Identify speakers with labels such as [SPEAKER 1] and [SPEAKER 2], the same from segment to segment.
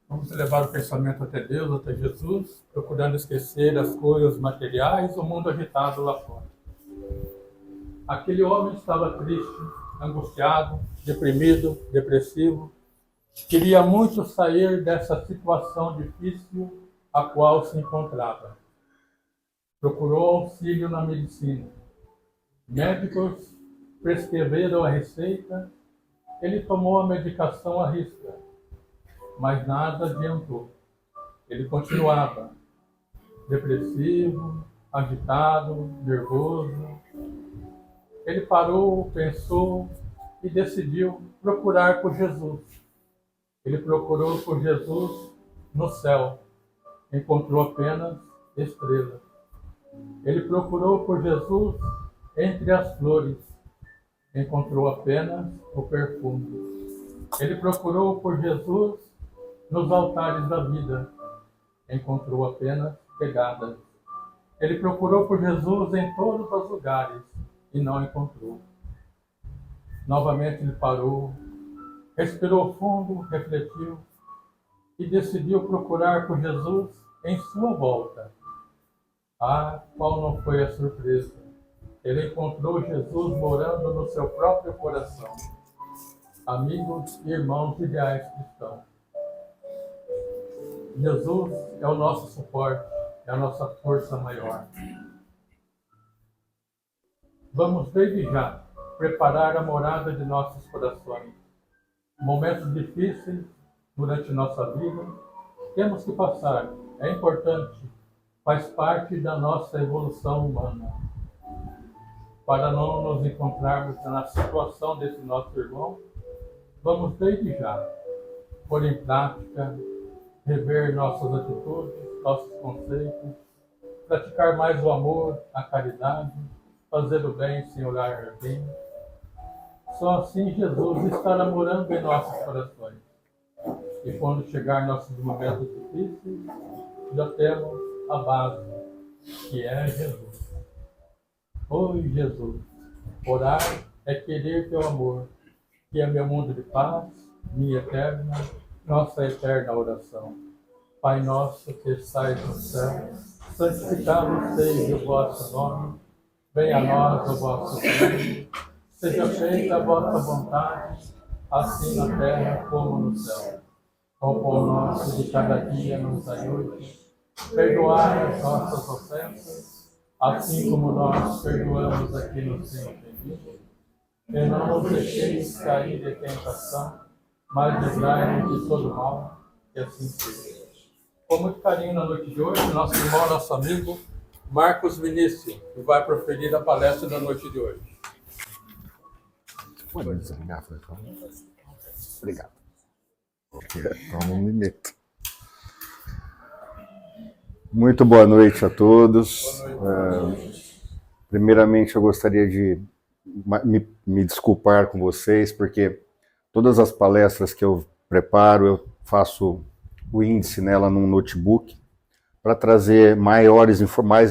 [SPEAKER 1] Vamos levar o pensamento até Deus, até Jesus, procurando esquecer as coisas materiais, o mundo agitado lá fora. Aquele homem estava triste, angustiado, deprimido, depressivo. Queria muito sair dessa situação difícil a qual se encontrava. Procurou auxílio na medicina. Médicos prescreveram a receita. Ele tomou a medicação à risca, mas nada adiantou. Ele continuava depressivo, agitado, nervoso. Ele parou, pensou e decidiu procurar por Jesus. Ele procurou por Jesus no céu, encontrou apenas estrelas. Ele procurou por Jesus entre as flores, encontrou apenas o perfume. Ele procurou por Jesus nos altares da vida, encontrou apenas pegadas. Ele procurou por Jesus em todos os lugares e não encontrou. Novamente ele parou, respirou fundo, refletiu e decidiu procurar por Jesus em sua volta. Ah, qual não foi a surpresa! Ele encontrou Jesus morando no seu próprio coração. Amigos e irmãos ideais cristãos, Jesus é o nosso suporte, é a nossa força maior. Vamos desde já preparar a morada de nossos corações. Momentos difíceis durante nossa vida temos que passar, é importante, faz parte da nossa evolução humana. Para não nos encontrarmos na situação desse nosso irmão, vamos desde já pôr em prática, rever nossas atitudes, nossos conceitos, praticar mais o amor, a caridade, fazer o bem sem olhar bem. Só assim Jesus estará morando em nossos corações. E quando chegar nossos momentos difíceis, já temos a base, que é Jesus. Oi, Jesus, orar é querer teu amor, que é meu mundo de paz, minha eterna, nossa eterna oração. Pai nosso que estais no céu, santificado seja o vosso nome, venha a nós o vosso reino, seja feita a vossa vontade, assim na terra como no céu. O pão nosso de cada dia nos dai hoje, perdoai as nossas ofensas, assim como nós perdoamos a quem nos tem ofendido. E não nos deixeis cair de tentação, mas livrai-nos de todo mal, que assim seja. Com muito carinho na noite de hoje, nosso irmão, nosso amigo, Marcos Vinícius, que vai proferir a palestra da noite de hoje.
[SPEAKER 2] Pode desligar, por favor? Obrigado. Então não me meto. Muito boa noite a todos. Primeiramente, eu gostaria de me desculpar com vocês, porque todas as palestras que eu preparo, eu faço o índice nela num notebook para trazer mais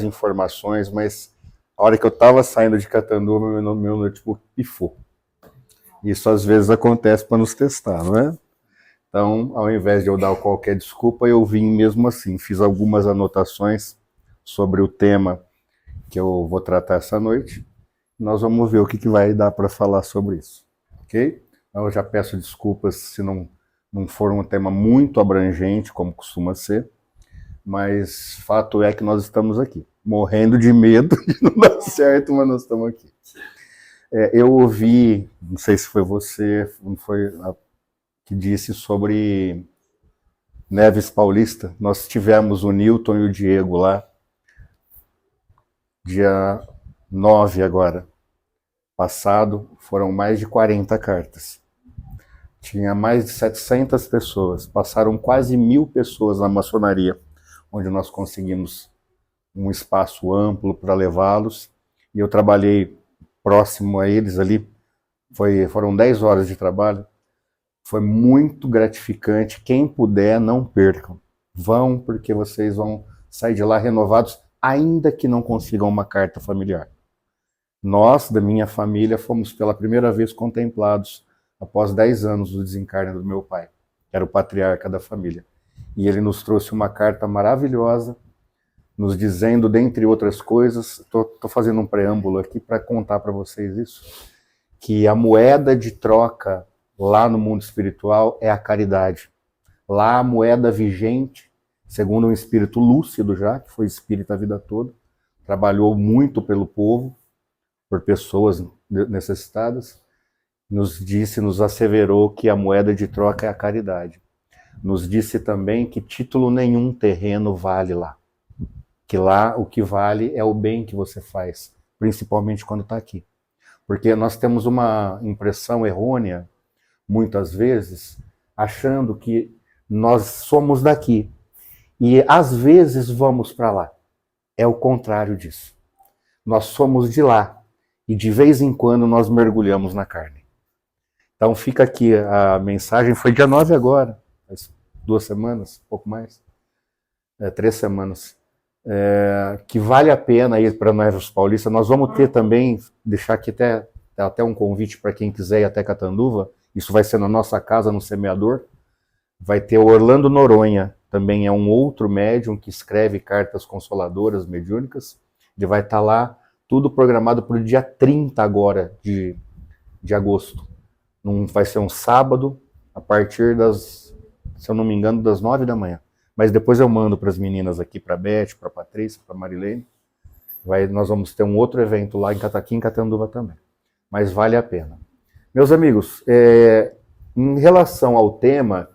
[SPEAKER 2] informações, mas a hora que eu estava saindo de Catanduva, meu notebook pifou. Isso às vezes acontece para nos testar, não é? Então, ao invés de eu dar qualquer desculpa, eu vim mesmo assim. Fiz algumas anotações sobre o tema que eu vou tratar essa noite. Nós vamos ver o que vai dar para falar sobre isso, ok? Então, eu já peço desculpas se não for um tema muito abrangente, como costuma ser, mas fato é que nós estamos aqui, morrendo de medo de não dar certo, mas nós estamos aqui. Eu ouvi, não sei se foi você, não foi que disse sobre Neves Paulista. Nós tivemos o Newton e o Diego lá, dia 9 agora, passado, foram mais de 40 cartas. Tinha mais de 700 pessoas, passaram quase 1000 pessoas na maçonaria, onde nós conseguimos um espaço amplo para levá-los, e eu trabalhei próximo a eles ali, foram 10 horas de trabalho. Foi muito gratificante. Quem puder, não percam. Vão, porque vocês vão sair de lá renovados, ainda que não consigam uma carta familiar. Nós, da minha família, fomos pela primeira vez contemplados após 10 anos do desencarne do meu pai. que era o patriarca da família. E ele nos trouxe uma carta maravilhosa, nos dizendo, dentre outras coisas, estou fazendo um preâmbulo aqui para contar para vocês isso, que a moeda de troca lá no mundo espiritual é a caridade. Lá a moeda vigente, segundo um espírito lúcido já, que foi espírita a vida toda, trabalhou muito pelo povo, por pessoas necessitadas, nos disse, nos asseverou que a moeda de troca é a caridade. Nos disse também que título nenhum terreno vale lá. Que lá o que vale é o bem que você faz, principalmente quando está aqui. Porque nós temos uma impressão errônea, muitas vezes, achando que nós somos daqui. E às vezes vamos para lá. É o contrário disso. Nós somos de lá. E de vez em quando nós mergulhamos na carne. Então fica aqui a mensagem, foi dia 9 agora, faz 2 semanas, pouco mais, 3 semanas, que vale a pena ir para nós os paulistas. Nós vamos ter também, deixar aqui até um convite para quem quiser ir até Catanduva, isso vai ser na nossa casa, no Semeador, vai ter o Orlando Noronha, também é um outro médium que escreve cartas consoladoras, mediúnicas, ele vai estar lá, tudo programado para o dia 30 agora de agosto. Vai ser um sábado, a partir das, se eu não me engano, das 9 da manhã. Mas depois eu mando para as meninas aqui, para a Beth, para a Patrícia, para a Marilene. Nós vamos ter um outro evento lá aqui em Catanduva também. Mas vale a pena. Meus amigos, em relação ao tema,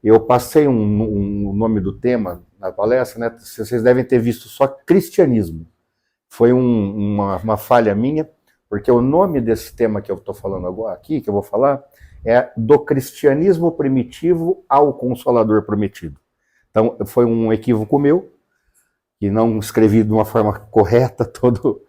[SPEAKER 2] eu passei um nome do tema na palestra, né? Vocês devem ter visto só cristianismo. Foi uma falha minha, porque o nome desse tema que eu estou falando agora aqui, que eu vou falar, é do cristianismo primitivo ao consolador prometido. Então, foi um equívoco meu, que não escrevi de uma forma correta todo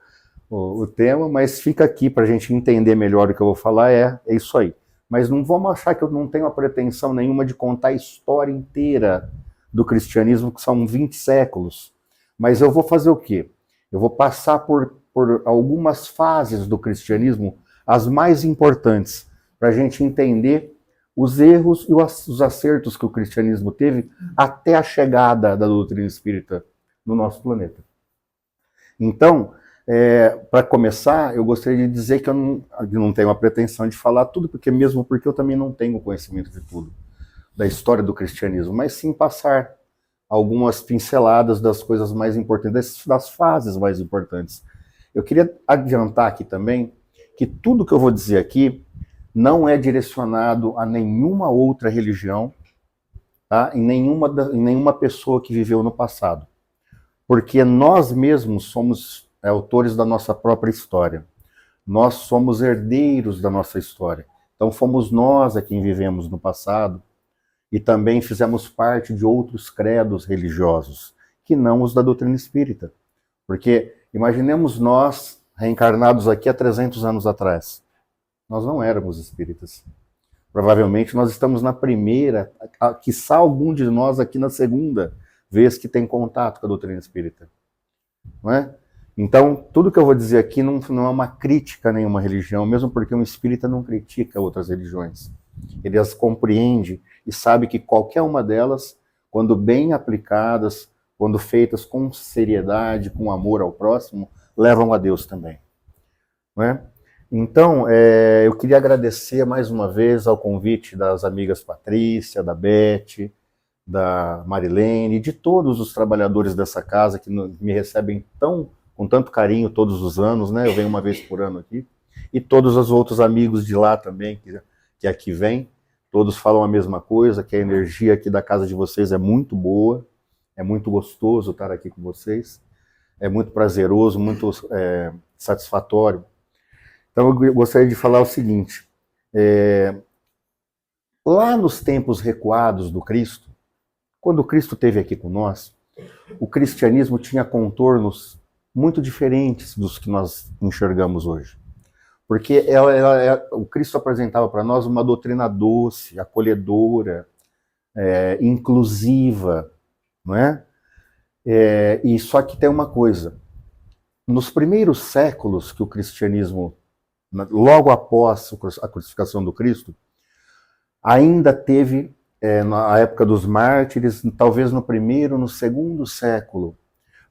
[SPEAKER 2] o tema, mas fica aqui para a gente entender melhor o que eu vou falar, é isso aí. Mas não vamos achar que eu não tenho a pretensão nenhuma de contar a história inteira do cristianismo, que são 20 séculos. Mas eu vou fazer o quê? Eu vou passar por algumas fases do cristianismo, as mais importantes, para a gente entender os erros e os acertos que o cristianismo teve até a chegada da doutrina espírita no nosso planeta. Então, para começar, eu gostaria de dizer que eu não tenho a pretensão de falar tudo, porque eu também não tenho conhecimento de tudo, da história do cristianismo, mas sim passar algumas pinceladas das coisas mais importantes, das fases mais importantes. Eu queria adiantar aqui também que tudo que eu vou dizer aqui não é direcionado a nenhuma outra religião, tá? Em nenhuma pessoa que viveu no passado. Porque nós mesmos somos autores da nossa própria história. Nós somos herdeiros da nossa história. Então fomos nós a quem vivemos no passado e também fizemos parte de outros credos religiosos, que não os da doutrina espírita. Porque imaginemos nós reencarnados aqui há 300 anos atrás. Nós não éramos espíritas. Provavelmente nós estamos na primeira, quiçá algum de nós aqui na segunda vez que tem contato com a doutrina espírita. Não é? Então, tudo que eu vou dizer aqui não é uma crítica a nenhuma religião, mesmo porque um espírita não critica outras religiões. Ele as compreende e sabe que qualquer uma delas, quando bem aplicadas, quando feitas com seriedade, com amor ao próximo, levam a Deus também. Não é? Então, eu queria agradecer mais uma vez ao convite das amigas Patrícia, da Beth, da Marilene, de todos os trabalhadores dessa casa que me recebem com tanto carinho todos os anos, né? Eu venho uma vez por ano aqui. E todos os outros amigos de lá também, que aqui vêm, todos falam a mesma coisa, que a energia aqui da casa de vocês é muito boa, é muito gostoso estar aqui com vocês, é muito prazeroso, muito satisfatório. Então eu gostaria de falar o seguinte, lá nos tempos recuados do Cristo, quando o Cristo esteve aqui com nós, o cristianismo tinha contornos muito diferentes dos que nós enxergamos hoje. Porque o Cristo apresentava para nós uma doutrina doce, acolhedora, inclusiva, não é? E só que tem uma coisa, nos primeiros séculos que o cristianismo, logo após a crucificação do Cristo, ainda teve na época dos mártires, talvez no primeiro, no segundo século.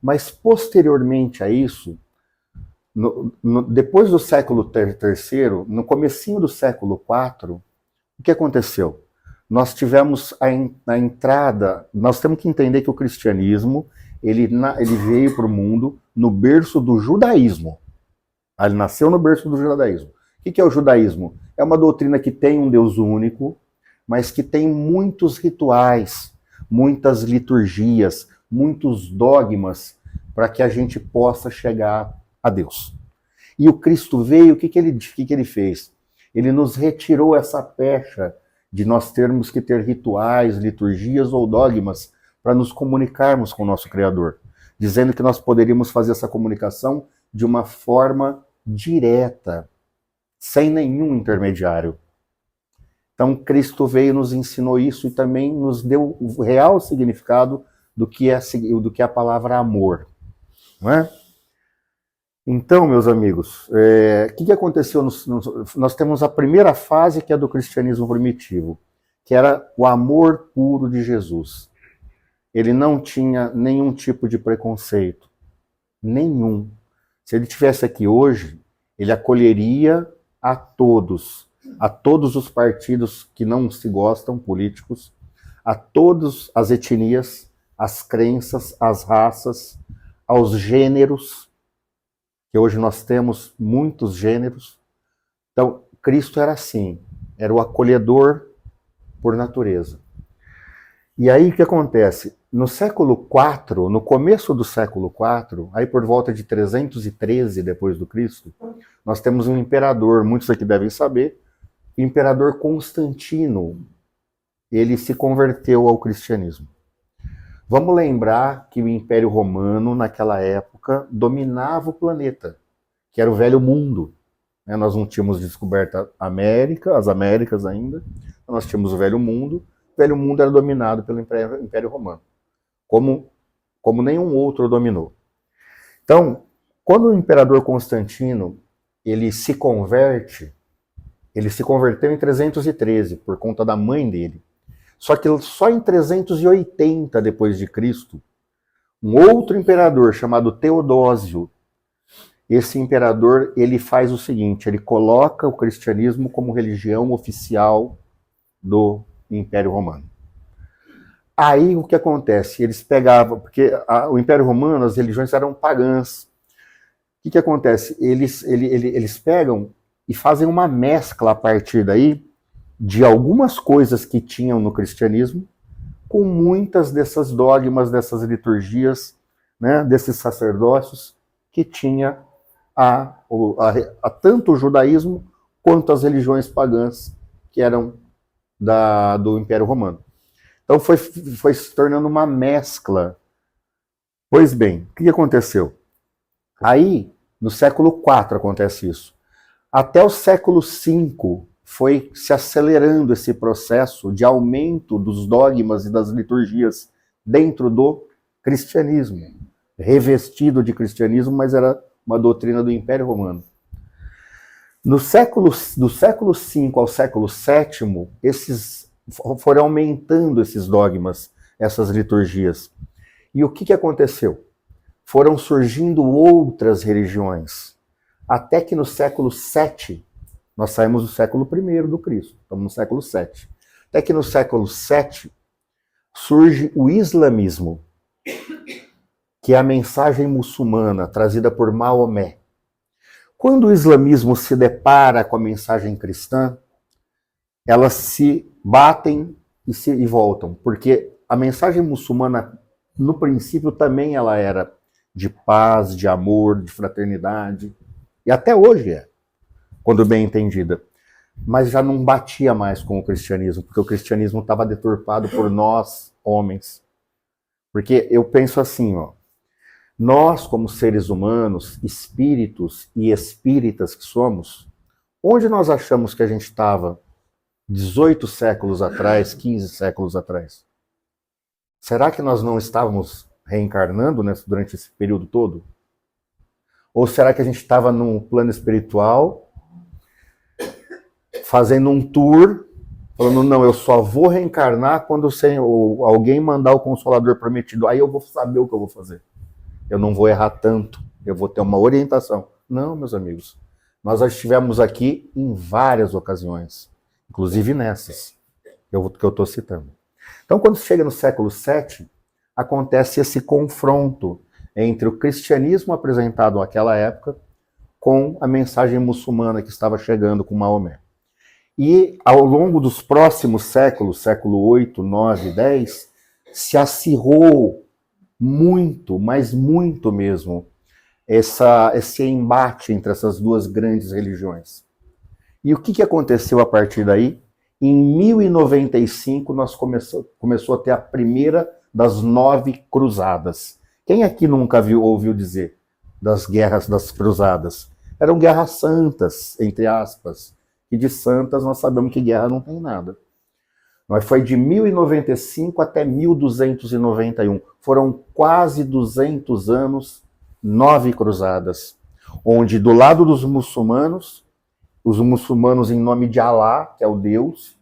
[SPEAKER 2] Mas posteriormente a isso, depois do século III, no comecinho do século IV, o que aconteceu? Nós tivemos a entrada, nós temos que entender que o cristianismo, ele veio para o mundo no berço do judaísmo. Ele nasceu no berço do judaísmo. O que é o judaísmo? É uma doutrina que tem um Deus único, mas que tem muitos rituais, muitas liturgias, muitos dogmas para que a gente possa chegar a Deus. E o Cristo veio, o que ele fez? Ele nos retirou essa pecha de nós termos que ter rituais, liturgias ou dogmas para nos comunicarmos com o nosso Criador, dizendo que nós poderíamos fazer essa comunicação de uma forma direta, sem nenhum intermediário. Então, Cristo veio, nos ensinou isso e também nos deu o real significado do que é a palavra amor. Não é? Então, meus amigos, o que aconteceu? Nós temos a primeira fase, que é do cristianismo primitivo, que era o amor puro de Jesus. Ele não tinha nenhum tipo de preconceito. Nenhum. Se ele estivesse aqui hoje, ele acolheria a todos os partidos que não se gostam, políticos, a todas as etnias, as crenças, as raças, aos gêneros, que hoje nós temos muitos gêneros. Então, Cristo era assim, era o acolhedor por natureza. E aí o que acontece? No século IV, no começo do século IV, aí por volta de 313 depois do Cristo, nós temos um imperador, muitos aqui devem saber, o imperador Constantino. Ele se converteu ao cristianismo. Vamos lembrar que o Império Romano, naquela época, dominava o planeta, que era o Velho Mundo. Nós não tínhamos descoberto a América, as Américas ainda, nós tínhamos o Velho Mundo. O Velho Mundo era dominado pelo Império Romano, como nenhum outro dominou. Então, quando o imperador Constantino ele se converteu em 313 por conta da mãe dele. Só que só em 380 depois de Cristo, um outro imperador chamado Teodósio, esse imperador, ele faz o seguinte, ele coloca o cristianismo como religião oficial do Império Romano. Aí o que acontece? Eles pegavam, porque o Império Romano, as religiões eram pagãs. O que acontece? Eles pegam e fazem uma mescla a partir daí de algumas coisas que tinham no cristianismo com muitas dessas dogmas, dessas liturgias, né, desses sacerdócios que tinha tanto o judaísmo quanto as religiões pagãs que eram do Império Romano. Então foi se tornando uma mescla. Pois bem, o que aconteceu? Aí, no século IV acontece isso. Até o século V foi se acelerando esse processo de aumento dos dogmas e das liturgias dentro do cristianismo, revestido de cristianismo, mas era uma doutrina do Império Romano. Do século V ao século VII, foram aumentando esses dogmas, essas liturgias. E o que aconteceu? Foram surgindo outras religiões, até que no século VII, nós saímos do século I do Cristo, estamos no século VII. Até que no século VII surge o islamismo, que é a mensagem muçulmana trazida por Maomé. Quando o islamismo se depara com a mensagem cristã, elas se batem e voltam, porque a mensagem muçulmana, no princípio, também ela era de paz, de amor, de fraternidade, e até hoje é, quando bem entendida. Mas já não batia mais com o cristianismo, porque o cristianismo estava deturpado por nós, homens. Porque eu penso assim, nós, como seres humanos, espíritos e espíritas que somos, onde nós achamos que a gente estava 18 séculos atrás, 15 séculos atrás? Será que nós não estávamos reencarnando durante esse período todo? Ou será que a gente estava num plano espiritual, fazendo um tour, falando, não, eu só vou reencarnar quando alguém mandar o Consolador prometido, aí eu vou saber o que eu vou fazer. Eu não vou errar tanto, eu vou ter uma orientação. Não, meus amigos, nós já estivemos aqui em várias ocasiões, inclusive nessas que eu estou citando. Então, quando chega no século VII, acontece esse confronto entre o cristianismo apresentado naquela época com a mensagem muçulmana que estava chegando com Maomé. E ao longo dos próximos séculos, século 8, 9, 10, se acirrou muito, mas muito mesmo, esse embate entre essas duas grandes religiões. E o que aconteceu a partir daí? Em 1095, nós começou a ter a primeira das 9 cruzadas. Quem aqui nunca ouviu dizer das guerras das cruzadas? Eram guerras santas, entre aspas. E de santas nós sabemos que guerra não tem nada. Mas foi de 1095 até 1291. Foram quase 200 anos, 9 cruzadas. Onde do lado dos muçulmanos, os muçulmanos em nome de Alá, que é o Deus,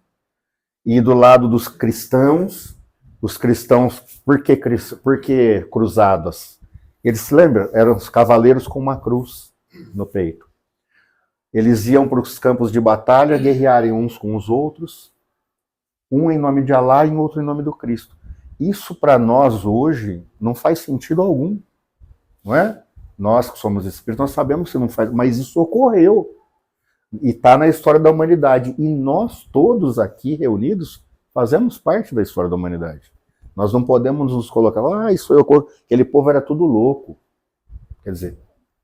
[SPEAKER 2] e do lado dos cristãos, os cristãos, por que cruzadas? Eles se lembram? Eram os cavaleiros com uma cruz no peito. Eles iam para os campos de batalha, guerrearem uns com os outros, um em nome de Alá e outro em nome do Cristo. Isso para nós hoje não faz sentido algum, não é? Nós que somos espíritos, nós sabemos que não faz, mas isso ocorreu. E está na história da humanidade. E nós todos aqui reunidos fazemos parte da história da humanidade. Nós não podemos nos colocar, isso eu, aquele povo era tudo louco. Quer dizer,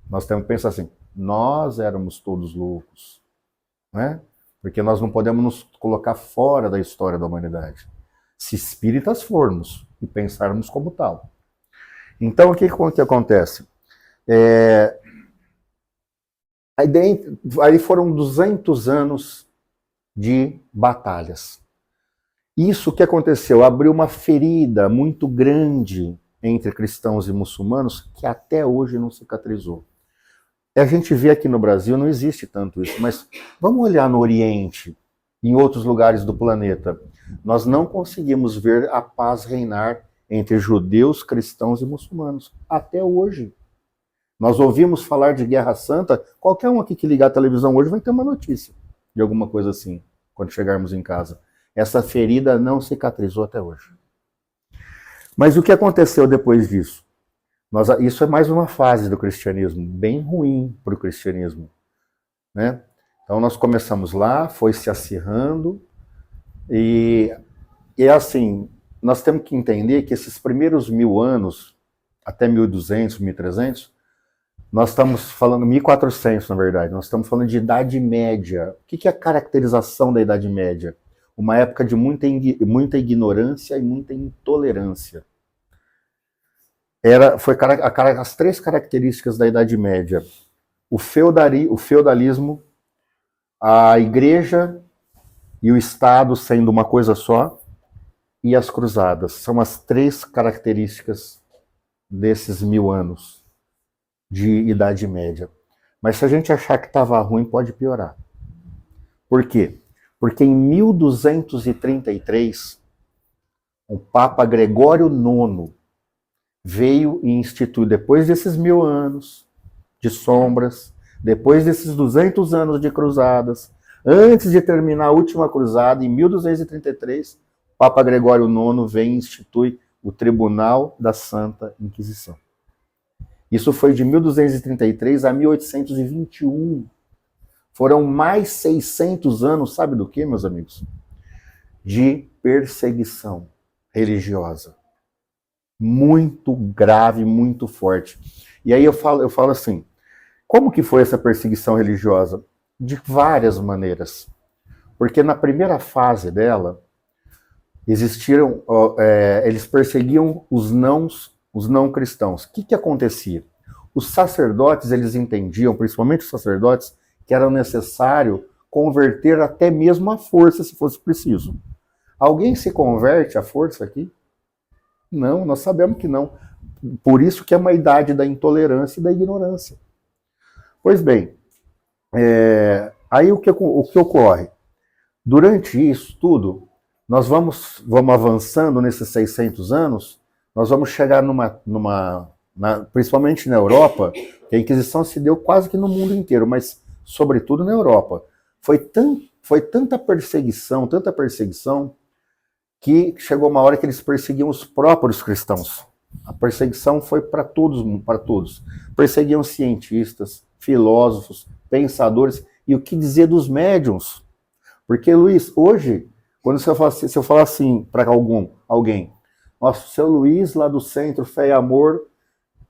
[SPEAKER 2] nós temos que pensar assim, nós éramos todos loucos, né? Porque nós não podemos nos colocar fora da história da humanidade. Se espíritas formos e pensarmos como tal. Então, o que acontece? Aí foram 200 anos de batalhas. Isso que aconteceu, abriu uma ferida muito grande entre cristãos e muçulmanos que até hoje não cicatrizou. A gente vê aqui no Brasil, não existe tanto isso, mas vamos olhar no Oriente, em outros lugares do planeta. Nós não conseguimos ver a paz reinar entre judeus, cristãos e muçulmanos, até hoje. Nós ouvimos falar de Guerra Santa, qualquer um aqui que ligar a televisão hoje vai ter uma notícia de alguma coisa assim, quando chegarmos em casa. Essa ferida não cicatrizou até hoje. Mas o que aconteceu depois disso? Isso é mais uma fase do cristianismo, bem ruim para o cristianismo, né? Então nós começamos lá, foi se acirrando, e assim, nós temos que entender que esses primeiros 1000 anos, até 1200, 1300, nós estamos falando, 1400 na verdade, nós estamos falando de Idade Média. O que é a caracterização da Idade Média? Uma época de muita ignorância e muita intolerância. As 3 características da Idade Média: o feudalismo, a igreja e o Estado sendo uma coisa só, e as cruzadas. São as 3 características desses 1000 anos de Idade Média. Mas se a gente achar que estava ruim, pode piorar. Por quê? Porque em 1233, o Papa Gregório IX veio e instituiu, depois desses 1000 anos de sombras, depois desses 200 anos de cruzadas, antes de terminar a última cruzada, em 1233, o Papa Gregório IX vem e institui o Tribunal da Santa Inquisição. Isso foi de 1233 a 1821. Foram mais 600 anos, sabe do que, meus amigos? De perseguição religiosa. Muito grave, muito forte. E aí eu falo assim, como que foi essa perseguição religiosa? De várias maneiras. Porque na primeira fase dela, eles perseguiam os não cristãos. O que acontecia? Os sacerdotes, eles entendiam, principalmente os sacerdotes, que era necessário converter até mesmo à força, se fosse preciso. Alguém se converte à força aqui? Não, nós sabemos que não. Por isso que é uma idade da intolerância e da ignorância. Pois bem, aí o que ocorre? Durante isso tudo, nós vamos avançando nesses 600 anos, nós vamos chegar principalmente na Europa, que a Inquisição se deu quase que no mundo inteiro, mas sobretudo na Europa. Foi tanta perseguição, que chegou uma hora que eles perseguiam os próprios cristãos. A perseguição foi para todos. Perseguiam cientistas, filósofos, pensadores, e o que dizer dos médiuns? Porque, Luiz, hoje, quando se eu falar assim para alguém, nossa, o seu Luiz lá do Centro Fé e Amor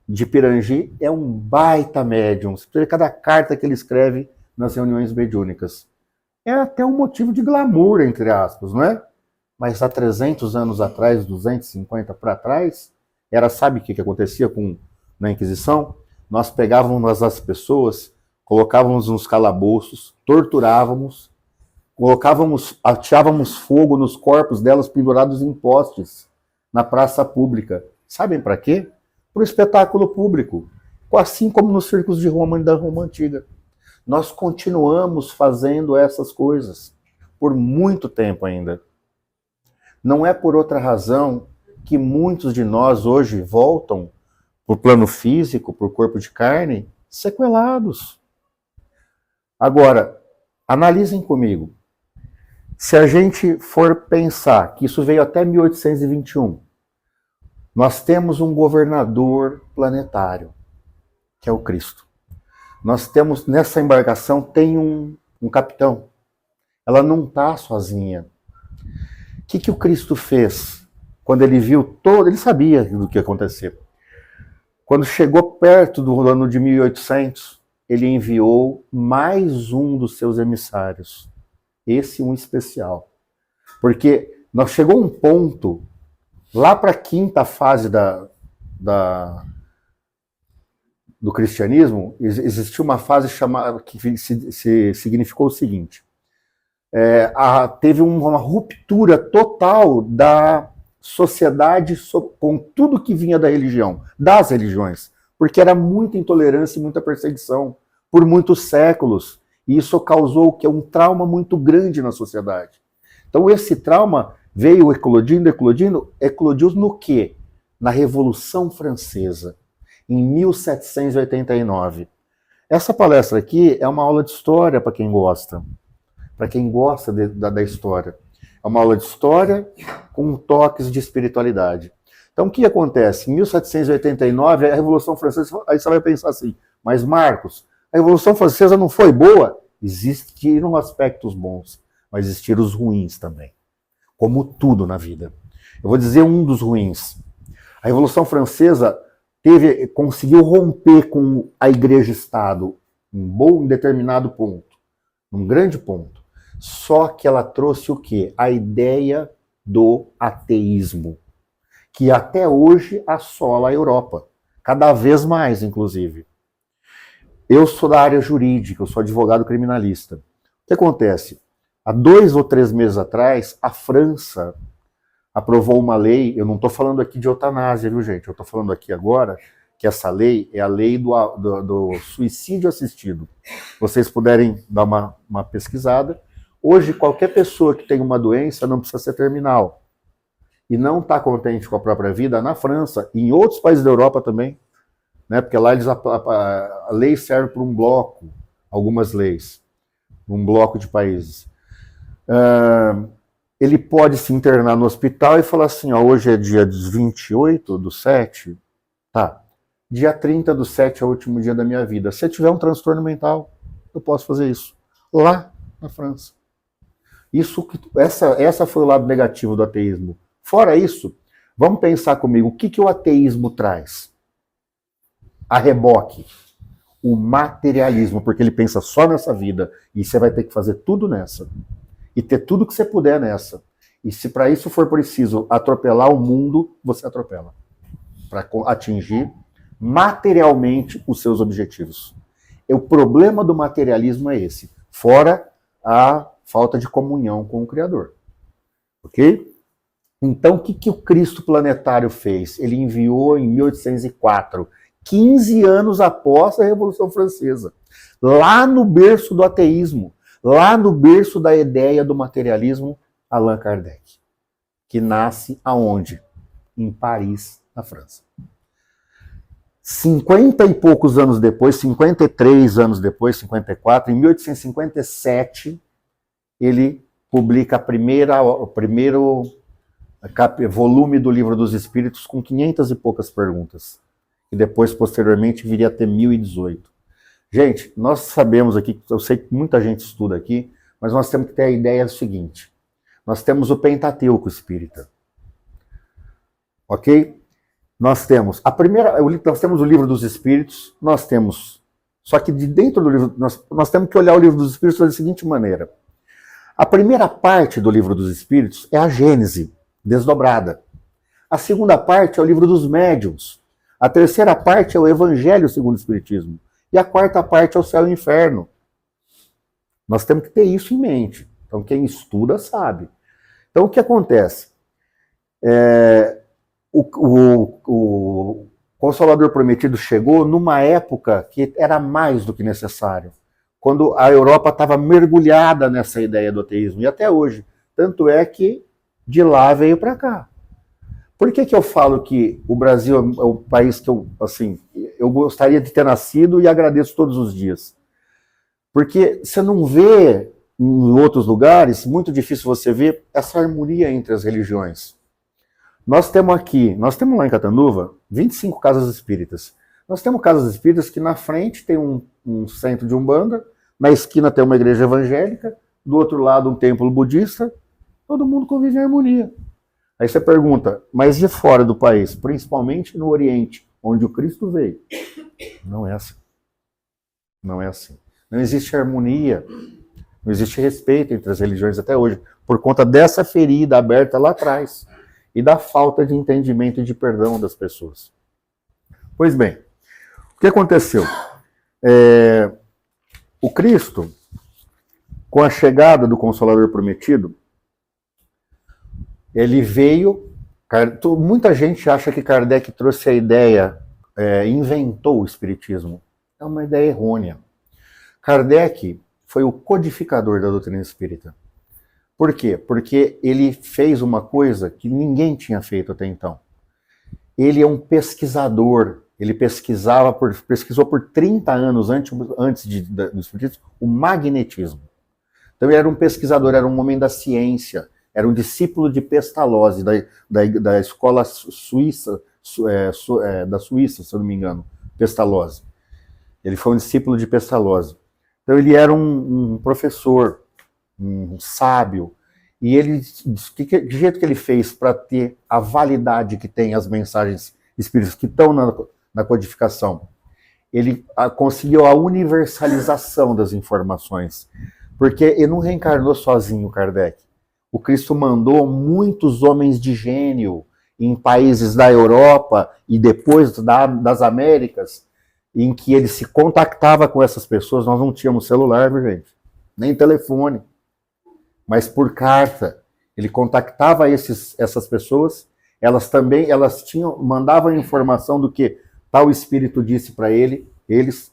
[SPEAKER 2] de Pirangi é um baita médium. Você precisa ver cada carta que ele escreve nas reuniões mediúnicas. É até um motivo de glamour, entre aspas, não é? Mas há 300 anos atrás, 250 para trás, sabe o que acontecia na Inquisição? Nós pegávamos as pessoas, colocávamos nos calabouços, torturávamos, ateávamos fogo nos corpos delas pendurados em postes, na praça pública. Sabem para quê? Para o espetáculo público. Assim como nos circos de Roma, da Roma Antiga. Nós continuamos fazendo essas coisas por muito tempo ainda. Não é por outra razão que muitos de nós hoje voltam para o plano físico, para o corpo de carne, sequelados. Agora, analisem comigo. Se a gente for pensar que isso veio até 1821, nós temos um governador planetário, que é o Cristo. Nós temos, nessa embarcação, tem um capitão. Ela não está sozinha. O que o Cristo fez? Quando ele viu ele sabia do que ia acontecer. Quando chegou perto do ano de 1800, ele enviou mais um dos seus emissários. Esse um especial. Porque nós chegou um ponto, lá para a quinta fase do cristianismo, existiu uma fase chamada que significou o seguinte: teve uma ruptura total da sociedade com tudo que vinha da religião, das religiões, porque era muita intolerância e muita perseguição por muitos séculos, e isso causou um trauma muito grande na sociedade. Então esse trauma veio eclodiu no quê? Na Revolução Francesa, em 1789. Essa palestra aqui é uma aula de história para quem gosta. Para quem gosta da história. É uma aula de história com toques de espiritualidade. Então, o que acontece? Em 1789, a Revolução Francesa, aí você vai pensar assim, mas Marcos, a Revolução Francesa não foi boa? Existiram aspectos bons, mas existiram os ruins também. Como tudo na vida. Eu vou dizer um dos ruins. A Revolução Francesa conseguiu romper com a Igreja-Estado em determinado ponto, num grande ponto. Só que ela trouxe o quê? A ideia do ateísmo, que até hoje assola a Europa, cada vez mais, inclusive. Eu sou da área jurídica, eu sou advogado criminalista. O que acontece? Há 2 ou 3 meses atrás, a França aprovou uma lei, eu não estou falando aqui de eutanásia, viu, gente? Eu estou falando aqui agora que essa lei é a lei do suicídio assistido. Se vocês puderem dar uma pesquisada, hoje qualquer pessoa que tem uma doença não precisa ser terminal e não está contente com a própria vida, na França e em outros países da Europa também, né? Porque lá a lei serve para um bloco, algumas leis, um bloco de países. Ele pode se internar no hospital e falar assim, hoje é dia 28/7, tá, dia 30/7 é o último dia da minha vida. Se eu tiver um transtorno mental, eu posso fazer isso. Lá na França. Essa foi o lado negativo do ateísmo. Fora isso, vamos pensar comigo, o que o ateísmo traz? A reboque. O materialismo, porque ele pensa só nessa vida e você vai ter que fazer tudo nessa. E ter tudo que você puder nessa. E se para isso for preciso atropelar o mundo, você atropela. Para atingir materialmente os seus objetivos. O problema do materialismo é esse. Fora a falta de comunhão com o Criador. Ok? Então, o que o Cristo planetário fez? Ele enviou em 1804, 15 anos após a Revolução Francesa, lá no berço do ateísmo, Lá no berço da ideia do materialismo, Allan Kardec, que nasce aonde? Em Paris, na França. 50 e poucos anos depois, 53 anos depois, 54, em 1857, ele publica o primeiro volume do Livro dos Espíritos com 500 e poucas perguntas. E depois, posteriormente, viria a ter 1018. Gente, nós sabemos aqui, eu sei que muita gente estuda aqui, mas nós temos que ter a ideia do seguinte. Nós temos o Pentateuco espírita. Ok? Nós temos nós temos o Livro dos Espíritos, só que de dentro do livro, nós temos que olhar o Livro dos Espíritos da seguinte maneira. A primeira parte do Livro dos Espíritos é a Gênese, desdobrada. A segunda parte é o Livro dos Médiuns. A terceira parte é o Evangelho segundo o Espiritismo. E a quarta parte é o Céu e o Inferno. Nós temos que ter isso em mente. Então quem estuda sabe. Então o que acontece? O Consolador Prometido chegou numa época que era mais do que necessário, quando a Europa estava mergulhada nessa ideia do ateísmo, e até hoje. Tanto é que de lá veio para cá. Por que eu falo que o Brasil é o país que eu gostaria de ter nascido e agradeço todos os dias? Porque você não vê em outros lugares, muito difícil você ver essa harmonia entre as religiões. Nós temos lá em Catanduva, 25 casas espíritas. Nós temos casas espíritas que na frente tem um centro de Umbanda, na esquina tem uma igreja evangélica, do outro lado um templo budista, todo mundo convive em harmonia. Aí você pergunta, mas e fora do país? Principalmente no Oriente, onde o Cristo veio. Não é assim. Não é assim. Não existe harmonia, não existe respeito entre as religiões até hoje, por conta dessa ferida aberta lá atrás e da falta de entendimento e de perdão das pessoas. Pois bem, o que aconteceu? O Cristo, com a chegada do Consolador Prometido, ele veio. Muita gente acha que Kardec trouxe a ideia, inventou o Espiritismo. É uma ideia errônea. Kardec foi o codificador da doutrina espírita. Por quê? Porque ele fez uma coisa que ninguém tinha feito até então. Ele é um pesquisador. Ele pesquisou por 30 anos antes do Espiritismo o magnetismo. Então ele era um pesquisador, era um homem da ciência, era um discípulo de Pestalozzi, da escola suíça, da Suíça, se eu não me engano, Pestalozzi. Ele foi um discípulo de Pestalozzi. Então ele era um professor, um sábio, e ele, de jeito que ele fez para ter a validade que tem as mensagens espíritas que estão na codificação, ele conseguiu a universalização das informações, porque ele não reencarnou sozinho, Kardec. O Cristo mandou muitos homens de gênio em países da Europa e depois das Américas, em que ele se contactava com essas pessoas. Nós não tínhamos celular, viu, gente? Nem telefone. Mas por carta. Ele contactava essas pessoas, elas mandavam informação do que tal espírito disse para eles,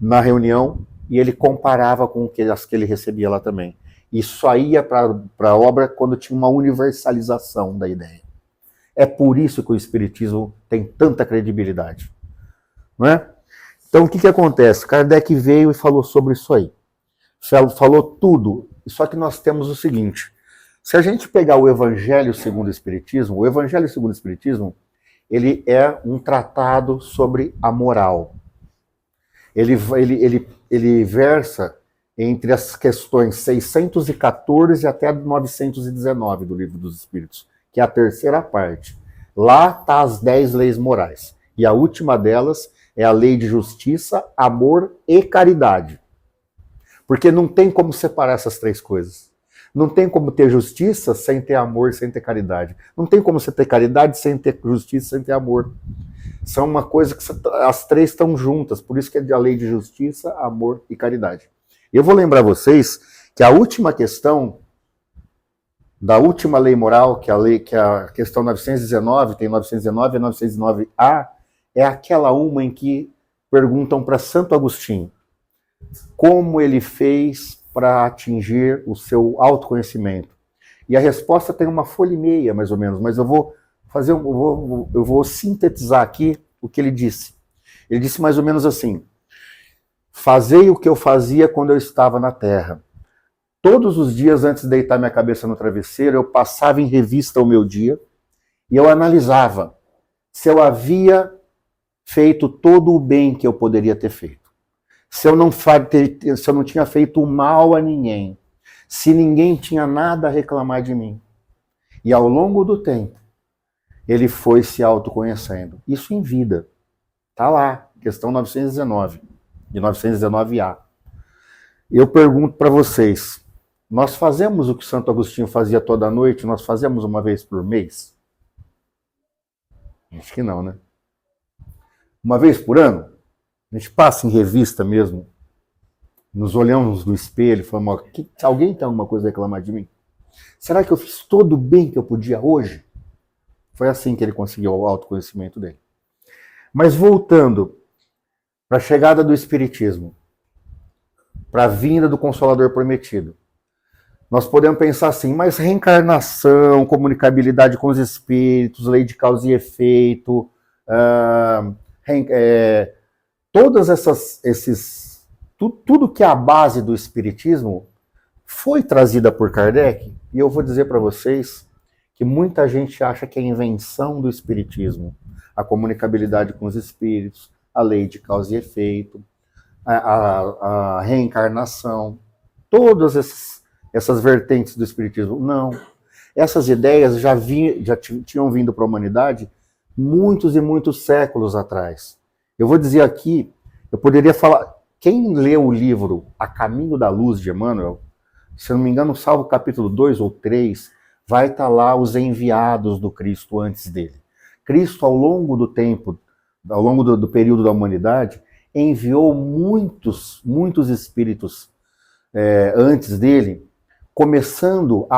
[SPEAKER 2] na reunião, e ele comparava com as que ele recebia lá também. E só ia para a obra quando tinha uma universalização da ideia. É por isso que o Espiritismo tem tanta credibilidade. Não é? Então, o que acontece? Kardec veio e falou sobre isso aí. Falou tudo. Só que nós temos o seguinte. Se a gente pegar o Evangelho segundo o Espiritismo, ele é um tratado sobre a moral. Ele versa entre as questões 614 até 919 do Livro dos Espíritos, que é a terceira parte. Lá está as 10 leis morais. E a última delas é a lei de justiça, amor e caridade. Porque não tem como separar essas três coisas. Não tem como ter justiça sem ter amor, sem ter caridade. Não tem como você ter caridade sem ter justiça, sem ter amor. São uma coisa que as três estão juntas. Por isso que é a lei de justiça, amor e caridade. Eu vou lembrar vocês que a última questão da última lei moral, que é a questão 919, tem 919 e 909A, é aquela uma em que perguntam para Santo Agostinho como ele fez para atingir o seu autoconhecimento? E a resposta tem uma folha e meia, mais ou menos, mas eu vou sintetizar aqui o que ele disse. Ele disse mais ou menos assim: fazei o que eu fazia quando eu estava na Terra. Todos os dias, antes de deitar minha cabeça no travesseiro, eu passava em revista o meu dia e eu analisava se eu havia feito todo o bem que eu poderia ter feito. Se eu não tinha feito mal a ninguém. Se ninguém tinha nada a reclamar de mim. E ao longo do tempo, ele foi se autoconhecendo. Isso em vida. Está lá, questão 919, de 919A. Eu pergunto para vocês, nós fazemos o que Santo Agostinho fazia toda noite? Nós fazemos uma vez por mês? Acho que não, né? Uma vez por ano? A gente passa em revista mesmo, nos olhamos no espelho e falamos: alguém tem alguma coisa a reclamar de mim? Será que eu fiz todo o bem que eu podia hoje? Foi assim que ele conseguiu o autoconhecimento dele. Mas voltando para a chegada do Espiritismo, para a vinda do Consolador Prometido, nós podemos pensar assim: mas reencarnação, comunicabilidade com os espíritos, lei de causa e efeito, tudo que é a base do Espiritismo foi trazida por Kardec, e eu vou dizer para vocês que muita gente acha que é invenção do Espiritismo. A comunicabilidade com os espíritos, a lei de causa e efeito, a reencarnação, todas essas vertentes do Espiritismo. Não. Essas ideias já tinham vindo para a humanidade muitos e muitos séculos atrás. Eu vou dizer aqui, eu poderia falar, quem leu o livro A Caminho da Luz de Emmanuel, se não me engano, salvo o capítulo 2 ou 3, vai estar lá os enviados do Cristo antes dele. Cristo, ao longo do tempo, ao longo do período da humanidade, enviou muitos espíritos antes dele, começando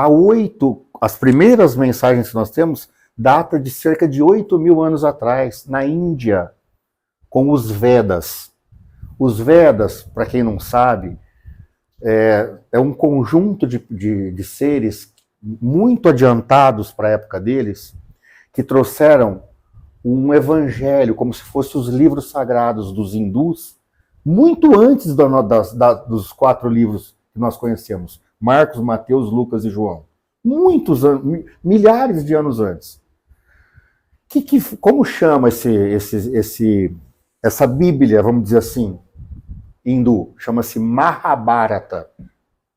[SPEAKER 2] as primeiras mensagens que nós temos, data de cerca de 8.000 anos atrás, na Índia, com os Vedas. Os Vedas, para quem não sabe, é um conjunto de seres muito adiantados para a época deles, que trouxeram um evangelho, como se fossem os livros sagrados dos hindus, muito antes dos 4 livros que nós conhecemos: Marcos, Mateus, Lucas e João. Muitos anos, milhares de anos antes. Como chama essa Bíblia, vamos dizer assim, hindu? Chama-se Mahabharata.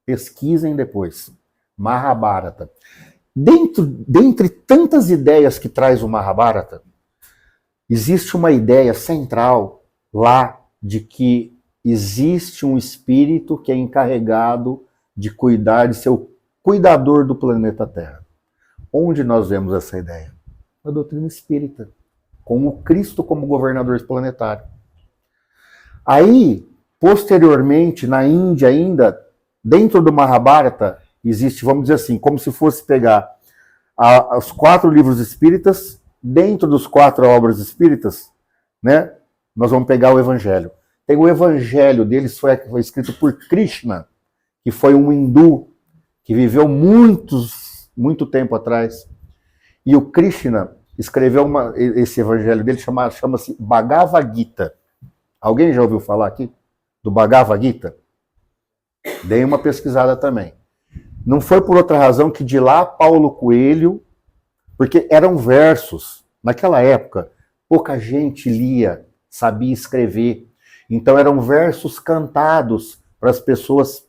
[SPEAKER 2] Pesquisem depois. Mahabharata. Dentre tantas ideias que traz o Mahabharata, existe uma ideia central lá de que existe um espírito que é encarregado de cuidar, de ser o cuidador do planeta Terra. Onde nós vemos essa ideia? Na doutrina espírita, com o Cristo como governador planetário. Aí, posteriormente, na Índia ainda, dentro do Mahabharata, existe, vamos dizer assim, como se fosse pegar os 4 livros espíritas, dentro dos 4 obras espíritas, né, nós vamos pegar o Evangelho. Tem o Evangelho deles, foi escrito por Krishna, que foi um hindu que viveu muito tempo atrás. E o Krishna escreveu esse Evangelho dele, chama-se Bhagavad Gita. Alguém já ouviu falar aqui do Bhagavad Gita? Dei uma pesquisada também. Não foi por outra razão que de lá Paulo Coelho, porque eram versos. Naquela época, pouca gente lia, sabia escrever. Então eram versos cantados para as pessoas,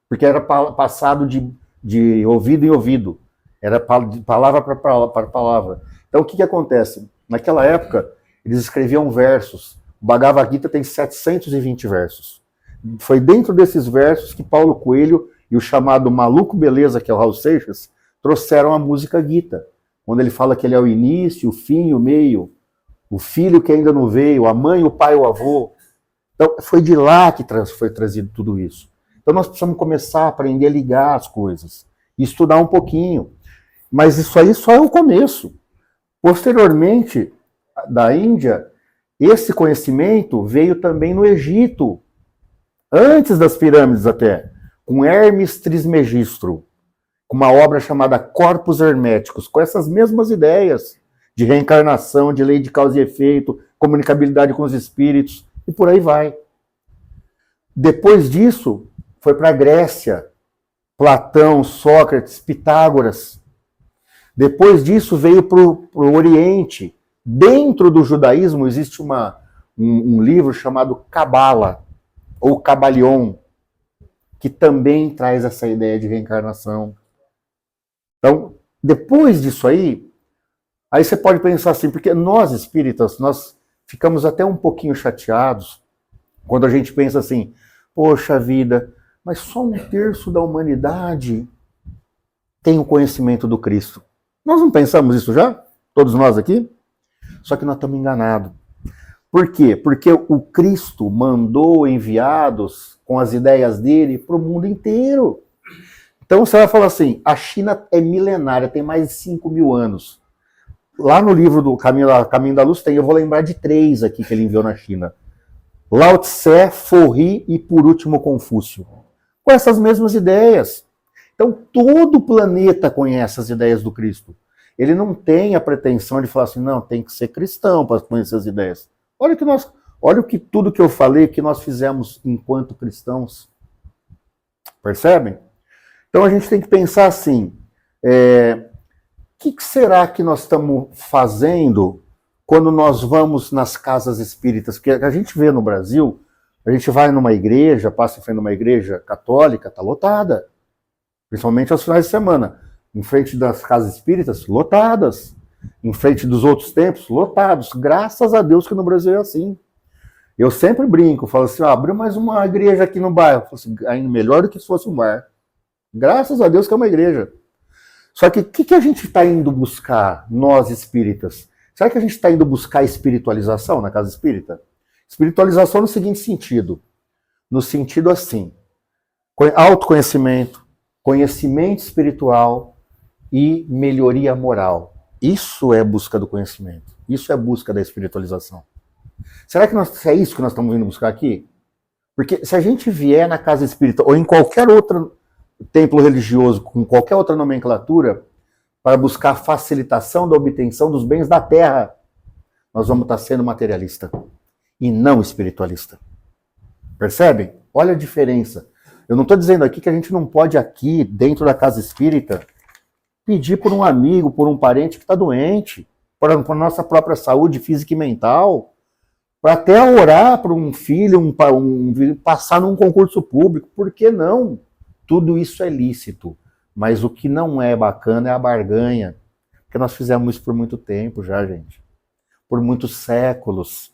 [SPEAKER 2] porque era passado de ouvido em ouvido. Era de palavra para palavra. Então o que acontece? Naquela época, eles escreviam versos. O Bhagavad Gita tem 720 versos. Foi dentro desses versos que Paulo Coelho e o chamado Maluco Beleza, que é o Raul Seixas, trouxeram a música Gita, onde ele fala que ele é o início, o fim, o meio, o filho que ainda não veio, a mãe, o pai, o avô. Então, foi de lá que foi trazido tudo isso. Então, nós precisamos começar a aprender a ligar as coisas, e estudar um pouquinho. Mas isso aí só é o começo. Posteriormente, da Índia, esse conhecimento veio também no Egito, antes das pirâmides até. com Hermes Trismegisto, com uma obra chamada Corpus Herméticos, com essas mesmas ideias de reencarnação, de lei de causa e efeito, comunicabilidade com os espíritos, e por aí vai. Depois disso, foi para a Grécia, Platão, Sócrates, Pitágoras. Depois disso, veio para o Oriente. Dentro do judaísmo existe um livro chamado Cabala, ou Cabalion, que também traz essa ideia de reencarnação. Então, depois disso aí você pode pensar assim, porque nós espíritas, nós ficamos até um pouquinho chateados quando a gente pensa assim, poxa vida, mas só 1/3 da humanidade tem o conhecimento do Cristo. Nós não pensamos isso já? Todos nós aqui? Só que nós estamos enganados. Por quê? Porque o Cristo mandou enviados com as ideias dele para o mundo inteiro. Então você vai falar assim, a China é milenária, tem mais de 5.000 anos. Lá no livro do Caminho da Luz eu vou lembrar de 3 aqui que ele enviou na China. Lao Tse, Forri e, por último, Confúcio. Com essas mesmas ideias. Então, todo o planeta conhece as ideias do Cristo. Ele não tem a pretensão de falar assim, não, tem que ser cristão para conhecer as ideias. Olha tudo que eu falei que nós fizemos enquanto cristãos. Percebem? Então, a gente tem que pensar assim, o que será que nós estamos fazendo quando nós vamos nas casas espíritas? Porque a gente vê no Brasil, a gente vai numa igreja, passa em frente a uma igreja católica, está lotada. Principalmente aos finais de semana. Em frente das casas espíritas, lotadas. Em frente dos outros templos, lotados. Graças a Deus que no Brasil é assim. Eu sempre brinco, falo assim, abriu mais uma igreja aqui no bairro. Eu falo assim, ainda melhor do que se fosse um bar. Graças a Deus que é uma igreja. Só que o que a gente está indo buscar, nós espíritas? Será que a gente está indo buscar espiritualização na casa espírita? Espiritualização no seguinte sentido. No sentido assim, autoconhecimento, conhecimento espiritual e melhoria moral. Isso é busca do conhecimento. Isso é busca da espiritualização. Será que é isso que nós estamos vindo buscar aqui? Porque se a gente vier na casa espírita ou em qualquer outro templo religioso, com qualquer outra nomenclatura, para buscar facilitação da obtenção dos bens da terra, nós vamos estar sendo materialista e não espiritualista. Percebem? Olha a diferença. Eu não estou dizendo aqui que a gente não pode aqui, dentro da casa espírita, pedir por um amigo, por um parente que está doente, para a nossa própria saúde física e mental, para até orar para um filho, passar num concurso público. Por que não? Tudo isso é lícito, mas o que não é bacana é a barganha, porque nós fizemos isso por muito tempo já, gente. Por muitos séculos.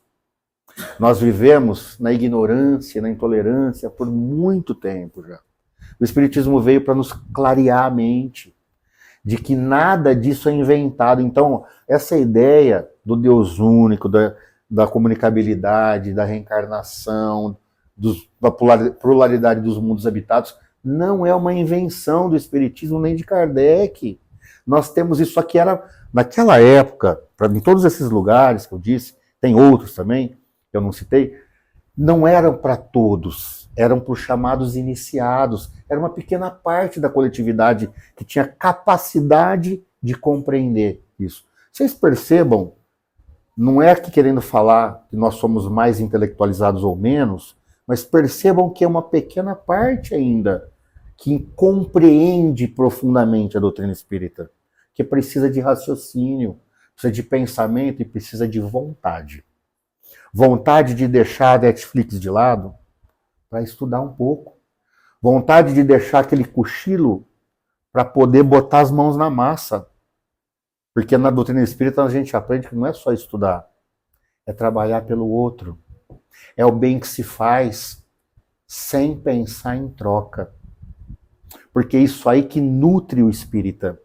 [SPEAKER 2] Nós vivemos na ignorância, na intolerância por muito tempo já. O Espiritismo veio para nos clarear a mente de que nada disso é inventado. Então, essa ideia do Deus único, da comunicabilidade, da reencarnação, da pluralidade dos mundos habitados, não é uma invenção do Espiritismo nem de Kardec. Nós temos isso aqui, era naquela época, em todos esses lugares que eu disse, tem outros também, que eu não citei, não eram para todos, eram para os chamados iniciados. Era uma pequena parte da coletividade que tinha capacidade de compreender isso. Vocês percebam, não é aqui querendo falar que nós somos mais intelectualizados ou menos, mas percebam que é uma pequena parte ainda que compreende profundamente a doutrina espírita, que precisa de raciocínio, precisa de pensamento e precisa de vontade. Vontade de deixar a Netflix de lado para estudar um pouco. Vontade de deixar aquele cochilo para poder botar as mãos na massa. Porque na doutrina espírita a gente aprende que não é só estudar, é trabalhar pelo outro. É o bem que se faz sem pensar em troca. Porque é isso aí que nutre o espírita.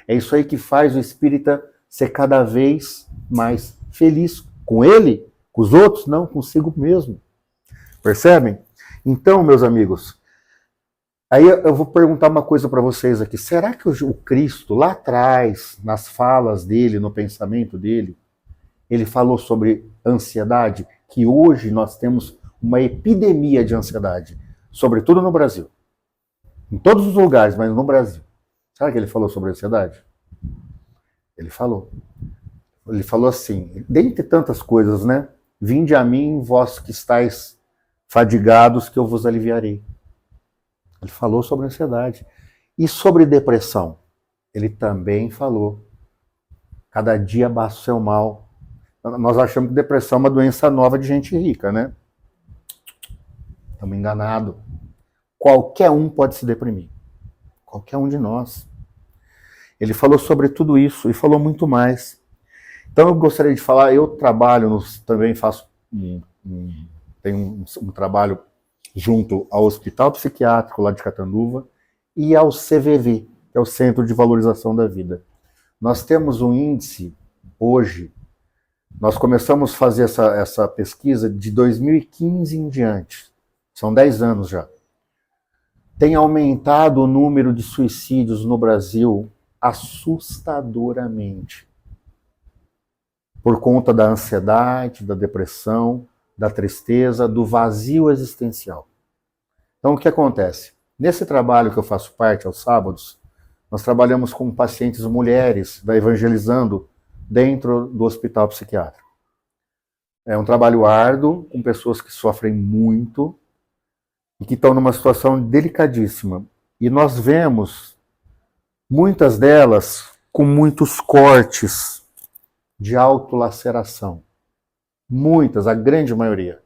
[SPEAKER 2] É isso aí que faz o espírita ser cada vez mais feliz com ele, com os outros, não, consigo mesmo. Percebem? Então, meus amigos, aí eu vou perguntar uma coisa para vocês aqui. Será que o Cristo, lá atrás, nas falas dele, no pensamento dele, ele falou sobre ansiedade? Que hoje nós temos uma epidemia de ansiedade, sobretudo no Brasil. Em todos os lugares, mas no Brasil. Sabe o que ele falou sobre a ansiedade? Ele falou. Ele falou assim, dentre tantas coisas, né? Vinde a mim, vós que estáis fadigados, que eu vos aliviarei. Ele falou sobre ansiedade. E sobre depressão? Ele também falou. Cada dia basta o seu mal. Nós achamos que depressão é uma doença nova de gente rica, né? Estamos enganados. Qualquer um pode se deprimir. Qualquer um de nós. Ele falou sobre tudo isso e falou muito mais. Então eu gostaria de falar, eu trabalho, também faço, tenho um trabalho junto ao Hospital Psiquiátrico lá de Catanduva e ao CVV, que é o Centro de Valorização da Vida. Nós temos um índice, hoje, nós começamos a fazer essa pesquisa de 2015 em diante, são 10 anos já. Tem aumentado o número de suicídios no Brasil assustadoramente. Por conta da ansiedade, da depressão, da tristeza, do vazio existencial. Então, o que acontece? Nesse trabalho que eu faço parte, aos sábados, nós trabalhamos com pacientes mulheres, da Evangelizando, dentro do hospital psiquiátrico. É um trabalho árduo, com pessoas que sofrem muito e que estão numa situação delicadíssima. E nós vemos muitas delas com muitos cortes de autolaceração. Muitas, a grande maioria.